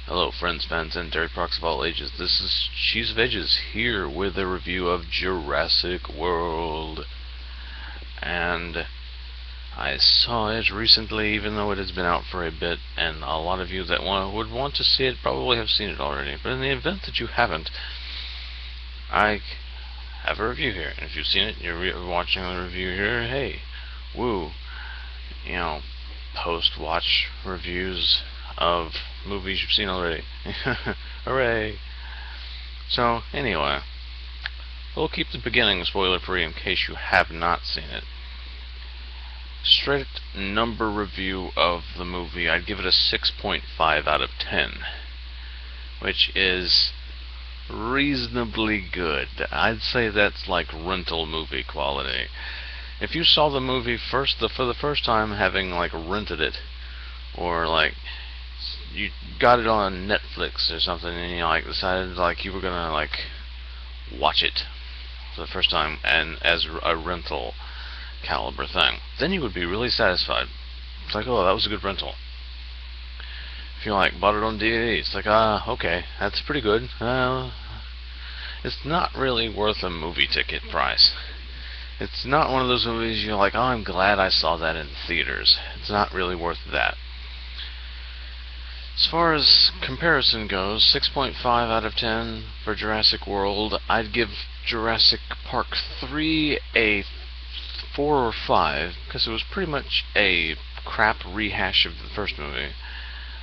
Hello friends, fans, and dairy products of all ages. This is Cheese of Ages here with a review of Jurassic World. And I saw it recently, even though it has been out for a bit, and a lot of you that would want to see it probably have seen it already. But in the event that you haven't, I have a review here. And if you've seen it, you're watching the review here, hey, woo. You know, post-watch reviews of movies you've seen already. Hooray! So, anyway, we'll keep the beginning spoiler-free in case you have not seen it. Straight number review of the movie, I'd give it a 6.5 out of 10, which is reasonably good. I'd say that's like rental movie quality. If you saw the movie for the first time, having like rented it, or like you got it on Netflix or something, and you like decided like you were gonna like watch it for the first time and as a rental caliber thing, then you would be really satisfied. It's like, oh, that was a good rental. If you like bought it on DVD, it's like, okay, that's pretty good. It's not really worth a movie ticket price. It's not one of those movies you're like, oh, I'm glad I saw that in theaters. It's not really worth that. As far as comparison goes, 6.5 out of 10 for Jurassic World. I'd give Jurassic Park 3 a 4 or 5, because it was pretty much a crap rehash of the first movie.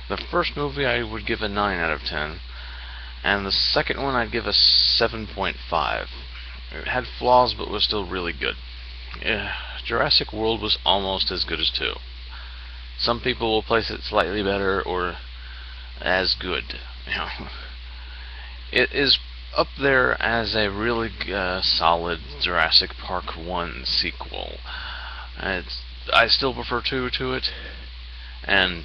The first movie I would give a 9 out of 10, and the second one I'd give a 7.5. It had flaws, but was still really good. Jurassic World was almost as good as 2. Some people will place it slightly better or as good. You know, it is up there as a really solid Jurassic Park 1 sequel. I still prefer 2 to it, and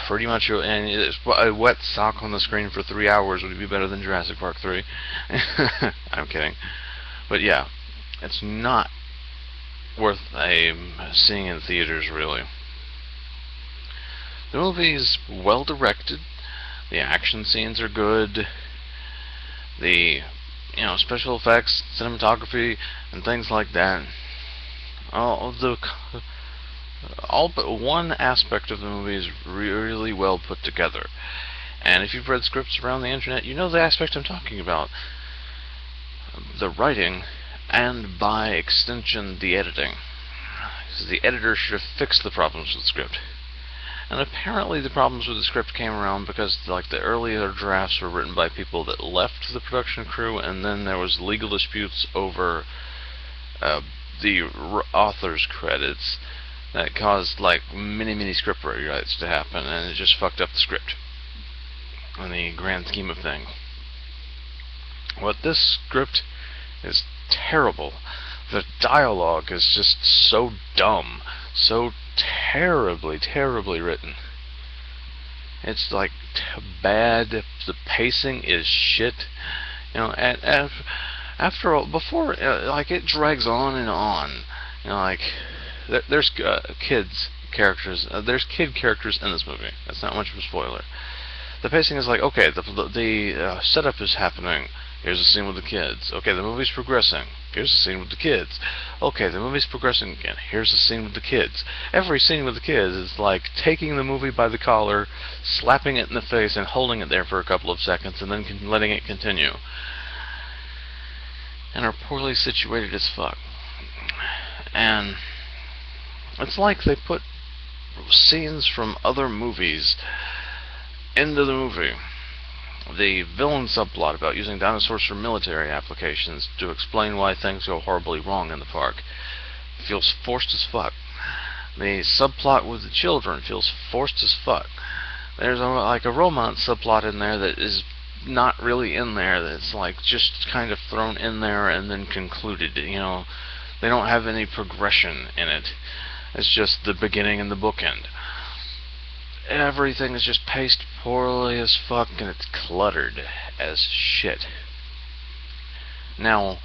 pretty much a wet sock on the screen for 3 hours would be better than Jurassic Park 3. I'm kidding. But yeah, it's not worth seeing in theaters, really. The movie's well directed. The action scenes are good. The special effects, cinematography, and things like that. All but one aspect of the movie is really well put together. And if you've read scripts around the internet, you know the aspect I'm talking about. The writing, and by extension the editing. Because the editor should have fixed the problems with the script. And apparently the problems with the script came around because like the earlier drafts were written by people that left the production crew, and then there was legal disputes over the author's credits that caused like many script rewrites to happen, and it just fucked up the script in the grand scheme of things. What this script is terrible. The dialogue is just so dumb, so terribly written. It's like bad. The pacing is shit. You know, and after all, before like it drags on and on. You know, like there's kids characters. There's kid characters in this movie. That's not much of a spoiler. The pacing is like, okay, the setup is happening. Here's a scene with the kids. Okay, the movie's progressing. Here's a scene with the kids. Okay, the movie's progressing again. Here's a scene with the kids. Every scene with the kids is like taking the movie by the collar, slapping it in the face, and holding it there for a couple of seconds, and then letting it continue. And are poorly situated as fuck. And it's like they put scenes from other movies into the movie. The villain subplot about using dinosaurs for military applications to explain why things go horribly wrong in the park feels forced as fuck. The subplot with the children feels forced as fuck. There's like a romance subplot in there that is not really in there, that's like just kind of thrown in there and then concluded. You know, they don't have any progression in it. It's just the beginning and the bookend. Everything is just paced poorly as fuck, and it's cluttered as shit. Now,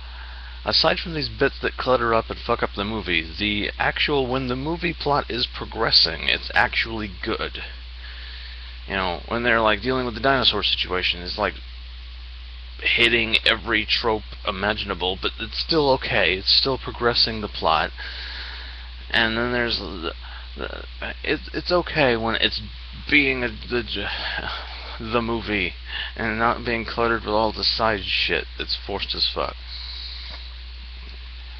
aside from these bits that clutter up and fuck up the movie, when the movie plot is progressing, it's actually good. You know, when they're like dealing with the dinosaur situation, it's like hitting every trope imaginable, but it's still okay. It's still progressing the plot. And then there's it's okay when it's being the movie and not being cluttered with all the side shit that's forced as fuck.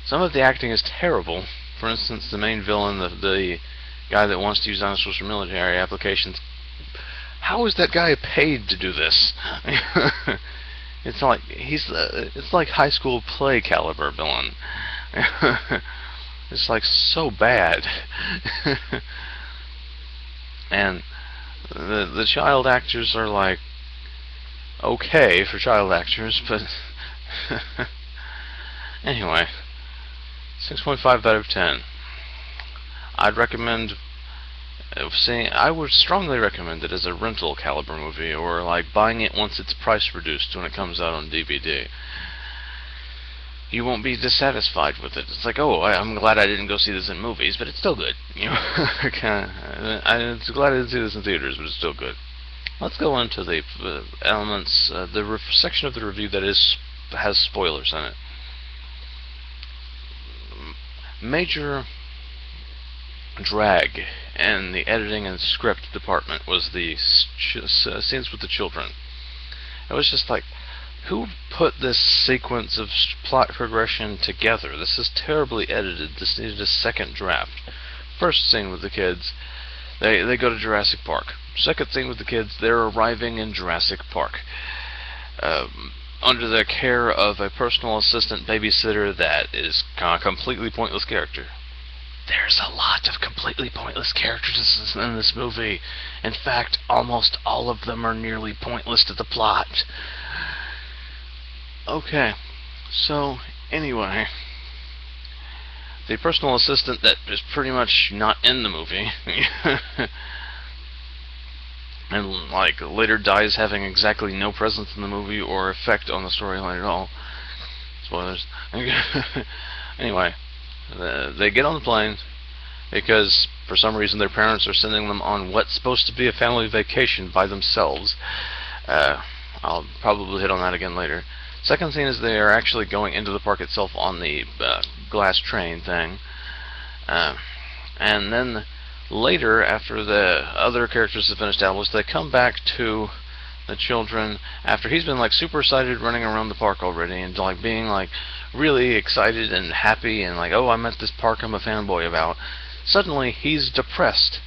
Some of the acting is terrible. For instance, the main villain, the guy that wants to use dinosaurs for military applications. How is that guy paid to do this? It's like it's like high school play caliber villain. It's like so bad. And the child actors are like okay for child actors, but anyway, 6.5 out of 10. I'd recommend I would strongly recommend it as a rental caliber movie, or like buying it once it's price reduced when it comes out on DVD. You won't be dissatisfied with it. It's like, oh, I'm glad I didn't go see this in movies, but it's still good. You know, I'm glad I didn't see this in theaters, but it's still good. Let's go into the elements, the section of the review that has spoilers in it. Major drag in the editing and script department was the scenes with the children. It was just like, who put this sequence of plot progression together? This is terribly edited. This needed a second draft. First scene with the kids, they go to Jurassic Park. Second scene with the kids, they're arriving in Jurassic Park. Under the care of a personal assistant babysitter that is a completely pointless character. There's a lot of completely pointless characters in this movie. In fact, almost all of them are nearly pointless to the plot. Okay, so anyway, the personal assistant that is pretty much not in the movie and like later dies having exactly no presence in the movie or effect on the storyline at all. Spoilers. Anyway, they get on the plane because for some reason their parents are sending them on what's supposed to be a family vacation by themselves. I'll probably hit on that again later. Second scene is they are actually going into the park itself on the glass train thing. And then later, after the other characters have been established, they come back to the children after he's been like super excited running around the park already and like being like really excited and happy and like, oh, I'm at this park I'm a fanboy about. Suddenly he's depressed.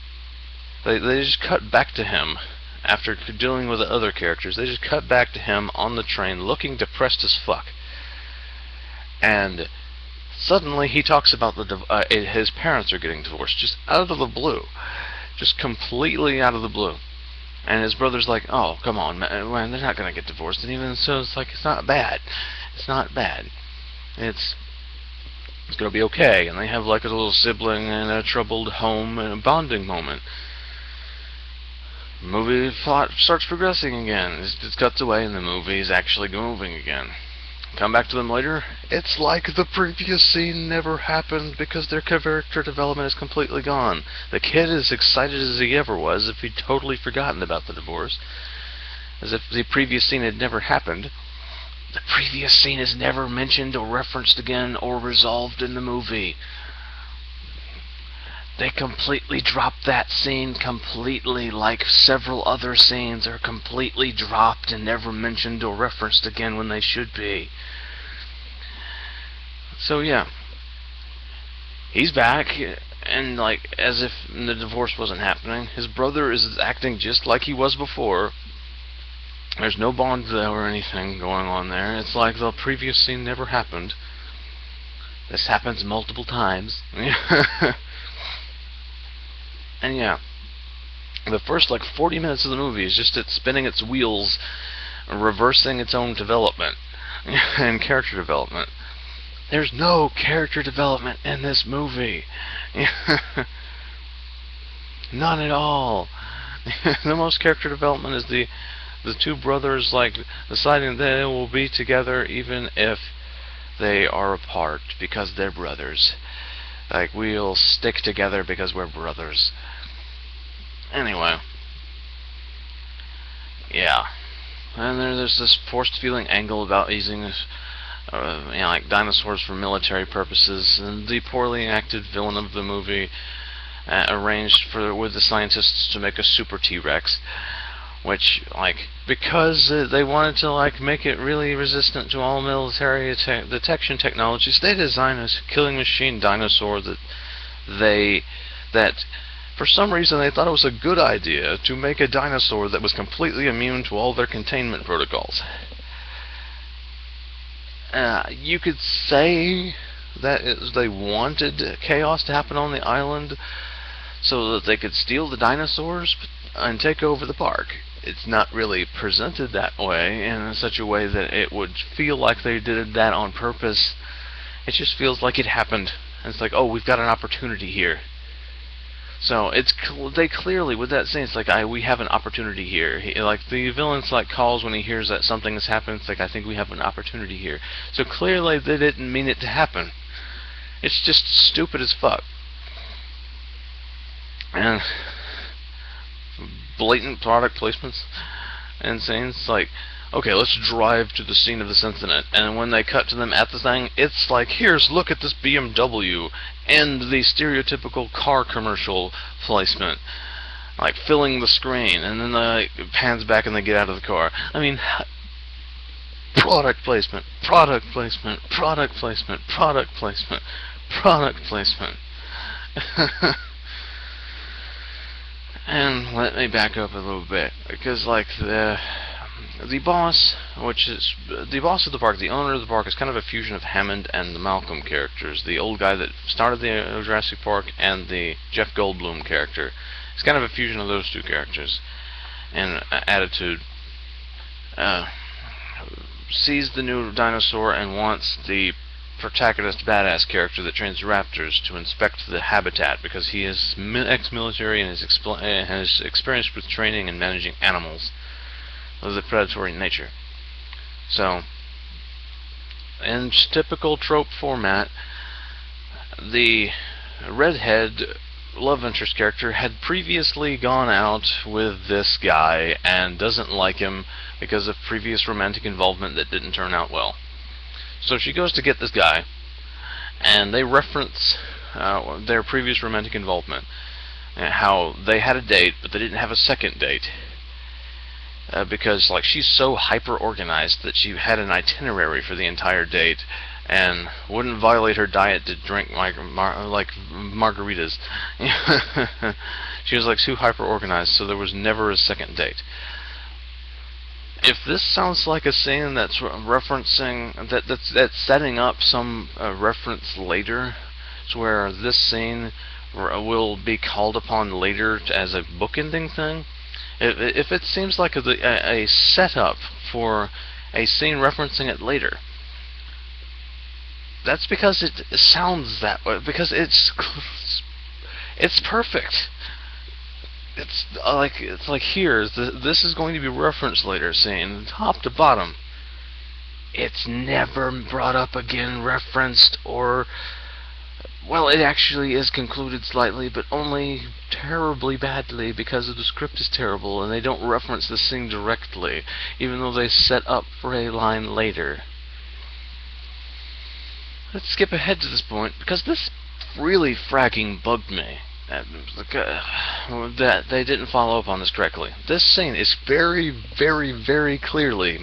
They just cut back to him after dealing with the other characters. They just cut back to him on the train looking depressed as fuck. And suddenly he talks about his parents are getting divorced, just out of the blue. Just completely out of the blue. And his brother's like, oh, come on, man, they're not going to get divorced. And even so, it's like, it's not bad. It's not bad. It's going to be okay. And they have like a little sibling and a troubled home and a bonding moment. Movie plot starts progressing again. It cuts away and the movie is actually moving again. Come back to them later. It's like the previous scene never happened because their character development is completely gone. The kid is excited as he ever was, if he'd totally forgotten about the divorce. As if the previous scene had never happened. The previous scene is never mentioned or referenced again or resolved in the movie. They completely dropped that scene completely, like several other scenes are completely dropped and never mentioned or referenced again when they should be. So yeah, he's back, and like as if the divorce wasn't happening. His brother is acting just like he was before. There's no bond there or anything going on there. It's like the previous scene never happened. This happens multiple times. And yeah, the first like 40 minutes of the movie is just it spinning its wheels, reversing its own development and character development. There's no character development in this movie. None at all. The most character development is the two brothers like deciding they will be together even if they are apart because they're brothers. Like, we'll stick together because we're brothers. Anyway, Yeah. And there's this forced feeling angle about using like dinosaurs for military purposes, and the poorly acted villain of the movie arranged with the scientists to make a super T-Rex, which, like, because they wanted to, like, make it really resistant to all military detection technologies, they designed a killing machine dinosaur that for some reason they thought it was a good idea to make a dinosaur that was completely immune to all their containment protocols. You could say that they wanted chaos to happen on the island so that they could steal the dinosaurs and take over the park. It's not really presented that way, in such a way that it would feel like they did that on purpose. It just feels like it happened. And it's like, oh, we've got an opportunity here. So they clearly, with that scene, it's like, we have an opportunity here. Like, the villain's like calls when he hears that something has happened. It's like, I think we have an opportunity here. So clearly they didn't mean it to happen. It's just stupid as fuck. And blatant product placements and scenes like, okay, let's drive to the scene of this incident, and when they cut to them at the thing, it's like, look at this BMW, and the stereotypical car commercial placement, like filling the screen, and then it pans back and they get out of the car. I mean, product placement, product placement, product placement, product placement, product placement. And let me back up a little bit, because, like, the boss, which is the boss of the park, the owner of the park, is kind of a fusion of Hammond and the Malcolm characters. The old guy that started the Jurassic Park and the Jeff Goldblum character. It's kind of a fusion of those two characters. And attitude. Sees the new dinosaur and wants the protagonist badass character that trains raptors to inspect the habitat, because he is ex-military and has experience with training and managing animals of the predatory nature. So, in typical trope format, the redhead love interest character had previously gone out with this guy and doesn't like him because of previous romantic involvement that didn't turn out well. So she goes to get this guy, and they reference their previous romantic involvement, and how they had a date, but they didn't have a second date. Because, like, she's so hyper-organized that she had an itinerary for the entire date, and wouldn't violate her diet to drink like margaritas. She was, like, too hyper-organized, so there was never a second date. If this sounds like a scene that's referencing, that's setting up some reference later, to where this scene will be called upon later as a bookending thing, if it seems like a setup for a scene referencing it later, that's because it sounds that way, because it's perfect. It's like here, this is going to be referenced later, saying top to bottom. It's never brought up again, referenced, or, well, it actually is concluded slightly, but only terribly badly because the script is terrible and they don't reference the scene directly, even though they set up for a line later. Let's skip ahead to this point, because this really fracking bugged me. That they didn't follow up on this correctly. This scene is very, very, very clearly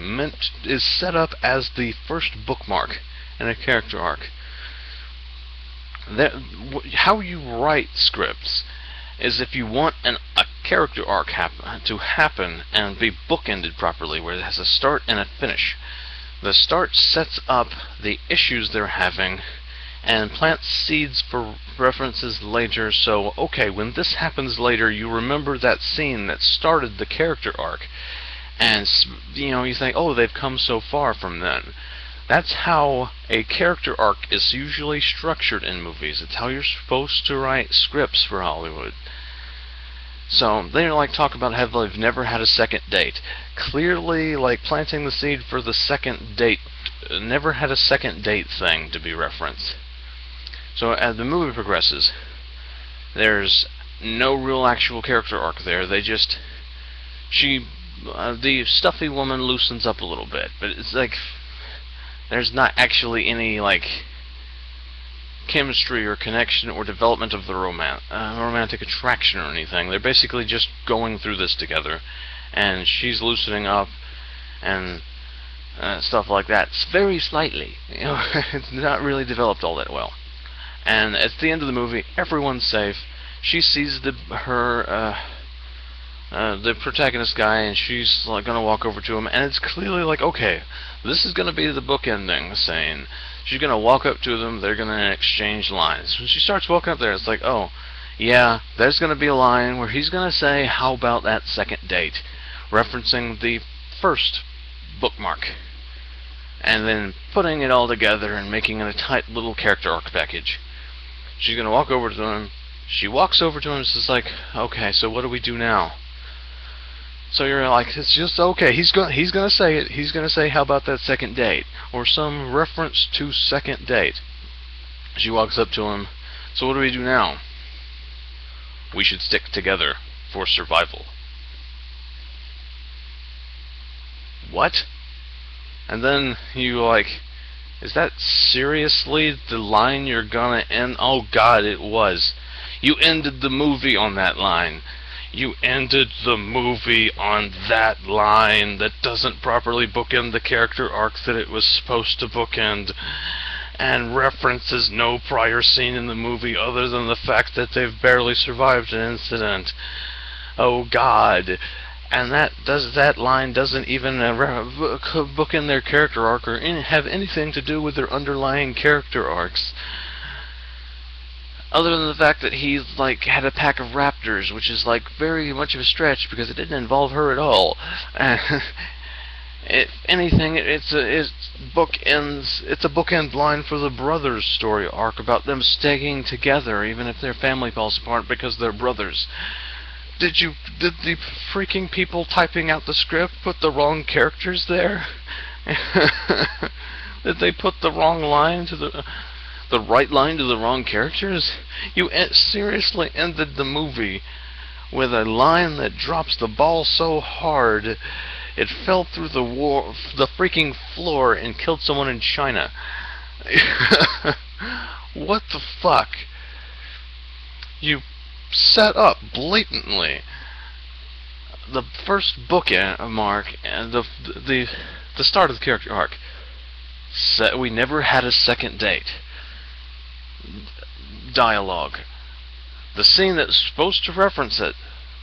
is set up as the first bookmark in a character arc. How you write scripts is if you want a character arc to happen and be bookended properly, where it has a start and a finish. The start sets up the issues they're having and plants seeds for references later, so, okay, when this happens later, you remember that scene that started the character arc, and, you think, oh, they've come so far from then. That's how a character arc is usually structured in movies. It's how you're supposed to write scripts for Hollywood. So, they talk about how they've never had a second date. Clearly, planting the seed for the second date, never had a second date thing to be referenced. So as the movie progresses, there's no real actual character arc there. She the stuffy woman loosens up a little bit, but it's like there's not actually any like chemistry or connection or development of the romantic attraction or anything. They're basically just going through this together, and she's loosening up and stuff like that. It's very slightly, you know. It's not really developed all that well. And at the end of the movie, everyone's safe. She sees the protagonist guy, and she's like gonna walk over to him, and it's clearly like, okay, this is gonna be the book ending scene. She's gonna walk up to them, they're gonna exchange lines. When she starts walking up there, it's like, oh, yeah, there's gonna be a line where he's gonna say, how about that second date? Referencing the first bookmark. And then putting it all together and making it a tight little character arc package. She's gonna walk over to him. She walks over to him and says like, okay, so what do we do now? So you're like, it's just okay. He's gonna say it. He's gonna say, how about that second date, or some reference to second date. She walks up to him. So what do we do now? We should stick together for survival. What? And then you like, is that seriously the line you're gonna end? Oh God, it was. You ended the movie on that line. You ended the movie on that line that doesn't properly bookend the character arc that it was supposed to bookend, and references no prior scene in the movie other than the fact that they've barely survived an incident. Oh God. And that line doesn't even bookend their character arc or have anything to do with their underlying character arcs. Other than the fact that he's like had a pack of raptors, which is like very much of a stretch because it didn't involve her at all. If anything, it's a bookend line for the brothers' story arc about them staying together even if their family falls apart because they're brothers. Did the freaking people typing out the script put the wrong characters there? Did they put the wrong line to the right line to the wrong characters? You seriously ended the movie with a line that drops the ball so hard it fell through the freaking floor and killed someone in China. What the fuck? You set up blatantly the first book mark and the start of the character arc. We never had a second date. Dialogue. The scene that's supposed to reference it.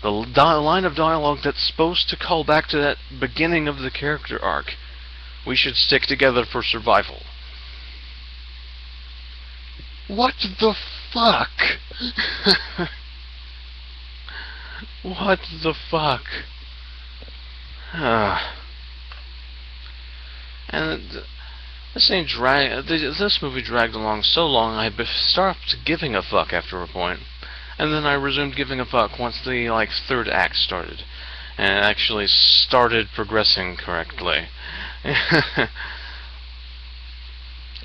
The line of dialogue that's supposed to call back to that beginning of the character arc. We should stick together for survival. What the fuck? What the fuck? And this movie dragged along so long I stopped giving a fuck after a point, and then I resumed giving a fuck once the like third act started, and it actually started progressing correctly.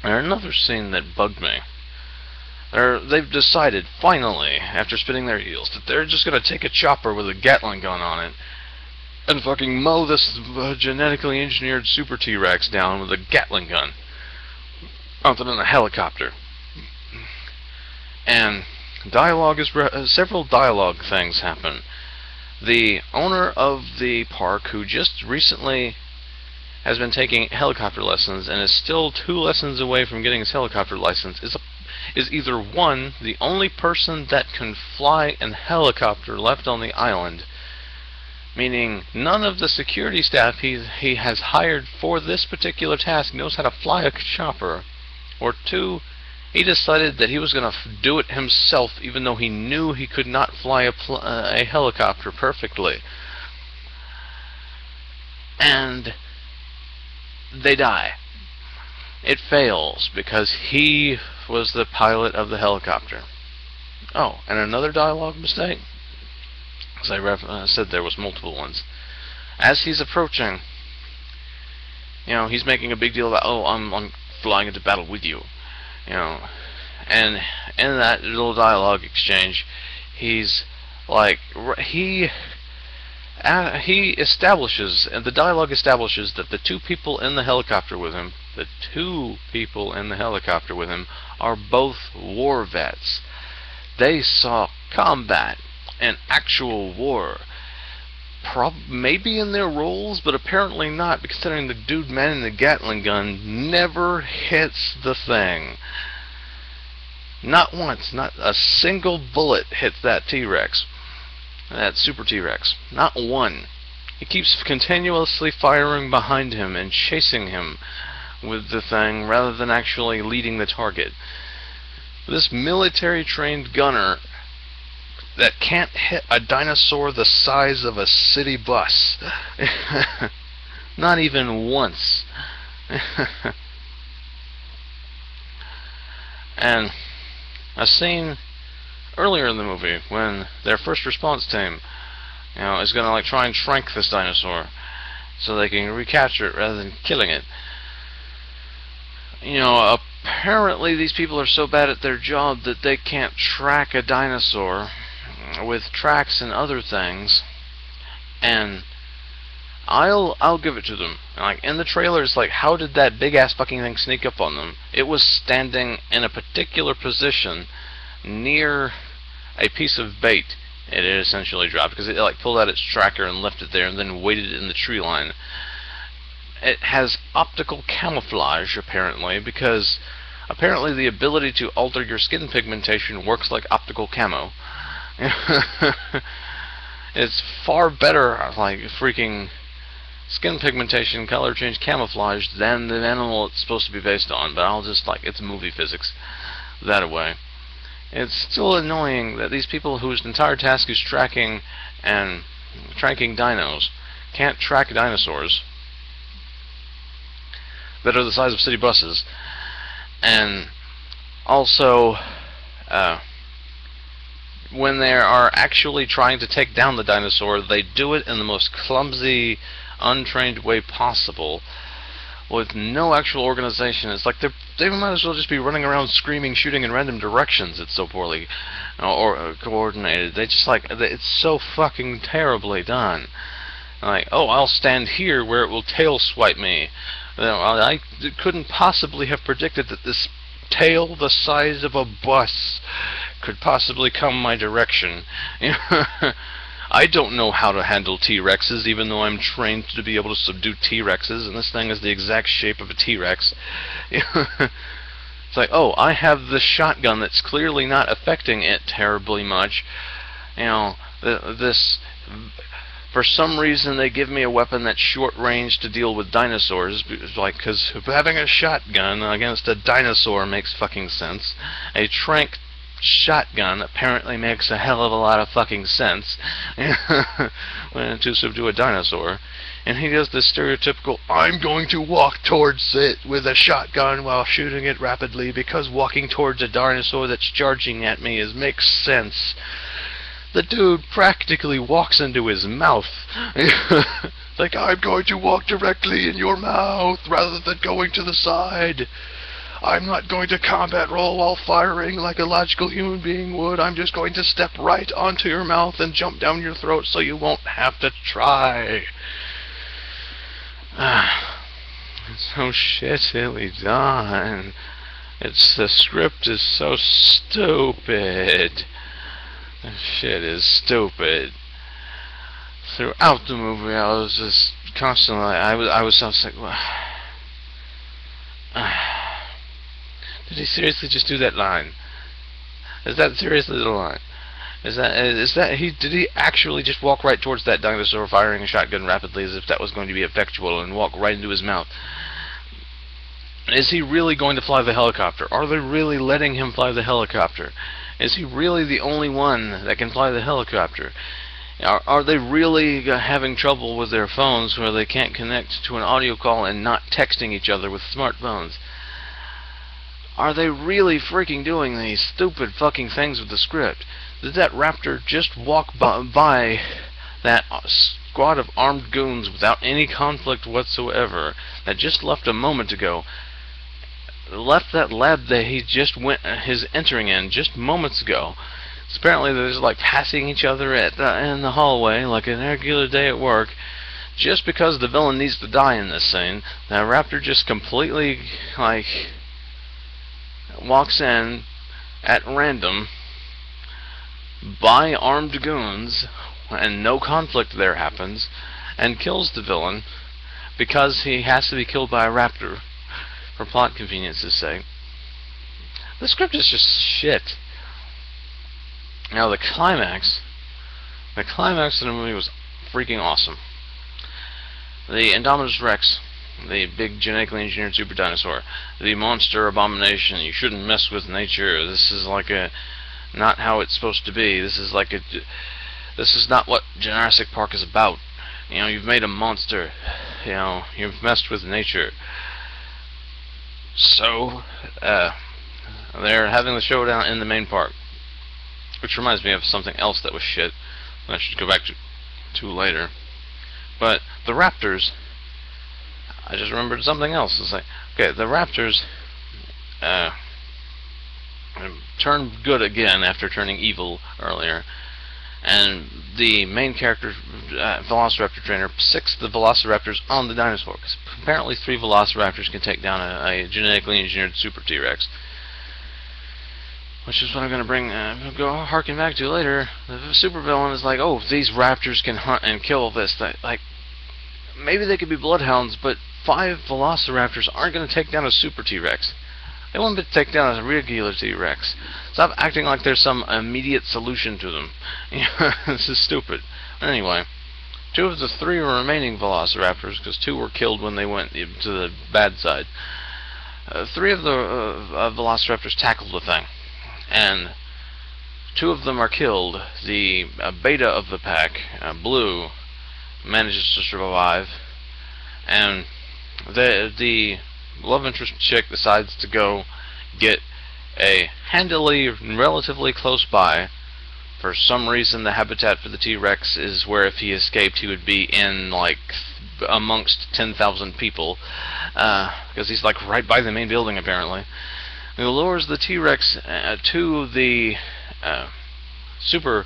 Another scene that bugged me. They've decided, finally, after spinning their heels, that they're just going to take a chopper with a Gatling gun on it and fucking mow this genetically engineered Super T-Rex down with a Gatling gun. Other than a helicopter. And several dialogue things happen. The owner of the park, who just recently has been taking helicopter lessons and is still 2 lessons away from getting his helicopter license, is either one, the only person that can fly a helicopter left on the island, meaning none of the security staff he has hired for this particular task knows how to fly a chopper, or 2, he decided that he was going to do it himself even though he knew he could not fly a helicopter perfectly. And they die. It fails because he was the pilot of the helicopter. Oh, and another dialogue mistake, as I said, there was multiple ones. As he's approaching, you know, he's making a big deal about, oh, I'm flying into battle with you, you know, and in that little dialogue exchange, he's like, he establishes, and the dialogue establishes, that the two people in the helicopter with him, are both war vets. They saw combat and actual war. Maybe in their roles, but apparently not, considering the dude manning the Gatling gun never hits the thing. Not once. Not a single bullet hits that T-Rex. That Super T-Rex. Not one. He keeps continuously firing behind him and chasing him with the thing rather than actually leading the target. This military-trained gunner that can't hit a dinosaur the size of a city bus. Not even once. And a scene earlier in the movie when their first response team, is going to like try and shrink this dinosaur so they can recapture it rather than killing it. Apparently these people are so bad at their job that they can't track a dinosaur with tracks and other things, and I'll give it to them. Like in the trailer, it's like, how did that big ass fucking thing sneak up on them? It was standing in a particular position near a piece of bait it had essentially dropped, because it like pulled out its tracker and left it there and then waited in the tree line. It has optical camouflage apparently, because apparently the ability to alter your skin pigmentation works like optical camo. It's far better, like freaking skin pigmentation, color change, camouflage than the animal it's supposed to be based on. But I'll just it's movie physics that away. It's still annoying that these people whose entire task is tracking dinos can't track dinosaurs that are the size of city buses, and also when they are actually trying to take down the dinosaur, they do it in the most clumsy, untrained way possible, with no actual organization. It's like they might as well just be running around screaming, shooting in random directions. It's so poorly or coordinated. They just it's so fucking terribly done. Like, oh, I'll stand here where it will tail swipe me. I couldn't possibly have predicted that this tail the size of a bus could possibly come my direction. I don't know how to handle T-Rexes, even though I'm trained to be able to subdue T-Rexes, and this thing is the exact shape of a T-Rex. It's like, oh, I have this shotgun that's clearly not affecting it terribly much. For some reason they give me a weapon that's short range to deal with dinosaurs, because having a shotgun against a dinosaur makes fucking sense. A trank shotgun apparently makes a hell of a lot of fucking sense when to subdue a dinosaur. And he does this stereotypical, I'm going to walk towards it with a shotgun while shooting it rapidly because walking towards a dinosaur that's charging at me makes sense. The dude practically walks into his mouth. It's like, I'm going to walk directly in your mouth rather than going to the side. I'm not going to combat roll while firing like a logical human being would. I'm just going to step right onto your mouth and jump down your throat so you won't have to try. It's so shittily done. The script is so stupid. This shit is stupid. Throughout the movie, I was just constantly, I was so sick. Did he seriously just do that line? Is that seriously the line? Did he actually just walk right towards that dinosaur firing a shotgun rapidly as if that was going to be effectual and walk right into his mouth? Is he really going to fly the helicopter? Are they really letting him fly the helicopter? Is he really the only one that can fly the helicopter? Are they really having trouble with their phones where they can't connect to an audio call and not texting each other with smartphones? Are they really freaking doing these stupid fucking things with the script? Did that raptor just walk by that squad of armed goons without any conflict whatsoever that just left a moment ago? Left that lab that he just went entering in just moments ago. So apparently they're just like passing each other in the hallway like an regular day at work. Just because the villain needs to die in this scene, the Raptor just completely like walks in at random by armed goons, and no conflict there happens, and kills the villain because he has to be killed by a raptor for plot convenience's sake. The script is just shit. Now the climax of the movie was freaking awesome. The Indominus Rex, the big genetically engineered super dinosaur, the monster abomination. You shouldn't mess with nature. This is like not how it's supposed to be. This is not what Jurassic Park is about. You know, you've made a monster. You know, you've messed with nature. So, they're having the showdown in the main park, which reminds me of something else that was shit that I should go back to later. But the Raptors, I just remembered something else. It's like, okay, the Raptors turn good again after turning evil earlier, and the main character, Velociraptor trainer, sicks the Velociraptors on the dinosaur, because apparently 3 Velociraptors can take down a genetically engineered Super T-Rex. Which is what I'm going to go harken back to later. The supervillain is like, oh, these raptors can hunt and kill this thing. Like, maybe they could be bloodhounds, but 5 Velociraptors aren't going to take down a Super T-Rex. They want to take down a regular T-Rex. Stop acting like there's some immediate solution to them. This is stupid. Anyway, 2 of the 3 remaining Velociraptors, because 2 were killed when they went to the bad side. 3 of the Velociraptors tackled the thing, and 2 of them are killed. The beta of the pack, Blue, manages to survive, and the love interest chick decides to go get a handily, relatively close by. For some reason, the habitat for the T-Rex is where if he escaped, he would be in, like, amongst 10,000 people, because he's, like, right by the main building, apparently. He lures the T-Rex to the Super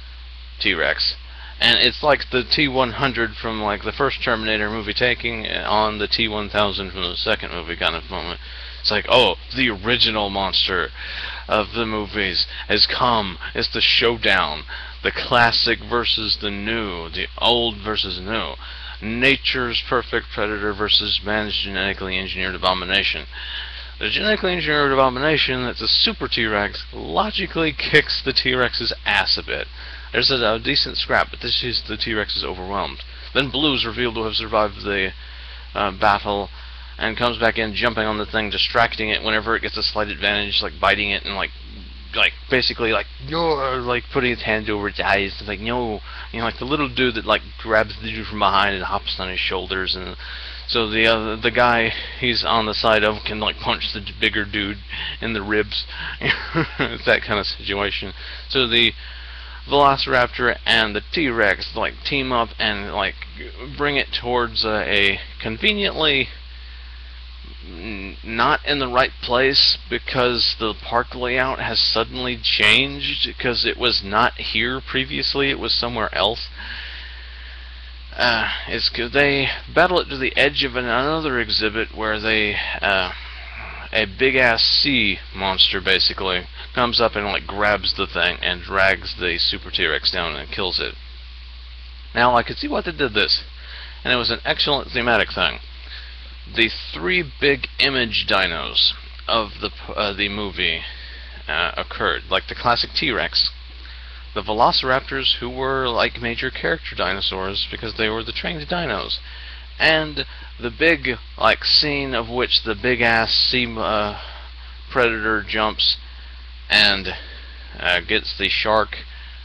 T-Rex, and it's like the T-100 from, like, the first Terminator movie taking on the T-1000 from the second movie kind of moment. It's like, oh, the original monster of the movies has come. It's the showdown. The classic versus the new. The old versus new. Nature's perfect predator versus man's genetically engineered abomination. The genetically engineered abomination that's a Super T-Rex logically kicks the T-Rex's ass a bit. There's a decent scrap, but the T-Rex is overwhelmed. Then Blue's revealed to have survived the battle, and comes back in, jumping on the thing, distracting it whenever it gets a slight advantage, like biting it and like basically like no, like putting its hand over its eyes, like no, you know, like the little dude that like grabs the dude from behind and hops on his shoulders, and so the guy he's on the side of can like punch the bigger dude in the ribs. It's that kind of situation. So the Velociraptor and the T-Rex like team up and like bring it towards a conveniently not in the right place, because the park layout has suddenly changed, because it was not here previously, it was somewhere else. They battle it to the edge of another exhibit where they a big ass sea monster basically comes up and like grabs the thing and drags the Super T-Rex down and kills it. Now I could see why they did this, and it was an excellent thematic thing. The 3 big image dinos of the movie occurred, like the classic T-Rex, the Velociraptors, who were like major character dinosaurs because they were the trained dinos, and the big like scene of which the big ass sea predator jumps and gets the shark.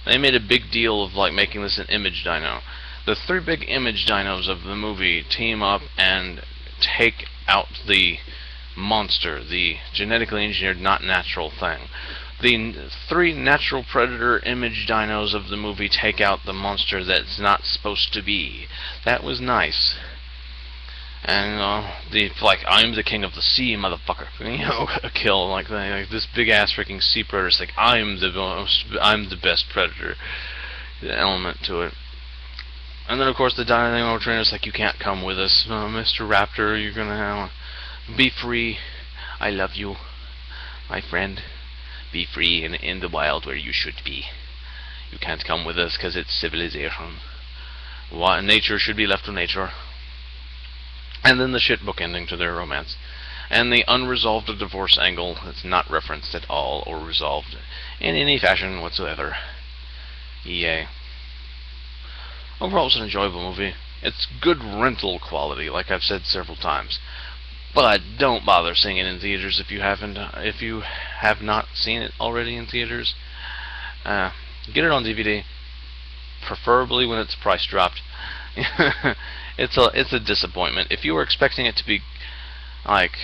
They made a big deal of like making this an image dino. The 3 big image dinos of the movie team up and take out the monster, the genetically engineered, not natural thing. The 3 natural predator image dinos of the movie take out the monster that's not supposed to be. That was nice. And the like, I'm the king of the sea, motherfucker. Kill like this big ass freaking sea predator's like, I'm the best predator. The element to it. And then of course the Dino trainer's like, you can't come with us, Mr. Raptor. You're gonna be free. I love you, my friend. Be free in the wild where you should be. You can't come with us because it's civilization. Nature should be left to nature. And then the shitbook ending to their romance. And the unresolved divorce angle that's not referenced at all or resolved in any fashion whatsoever. Yay. Overall, it's an enjoyable movie. It's good rental quality, like I've said several times. But don't bother seeing it in theaters if you have not seen it already in theaters. Get it on DVD, preferably when it's price dropped. It's a disappointment. If you were expecting it to be like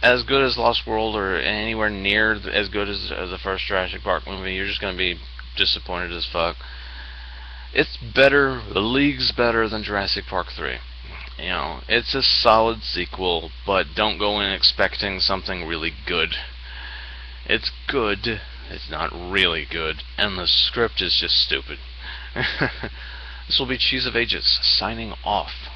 as good as Lost World or anywhere near as good as the first Jurassic Park movie, you're just gonna be disappointed as fuck. It's better, the league's better than Jurassic Park 3. You know, it's a solid sequel, but don't go in expecting something really good. It's good, it's not really good, and the script is just stupid. This will be Cheese of Ages, signing off.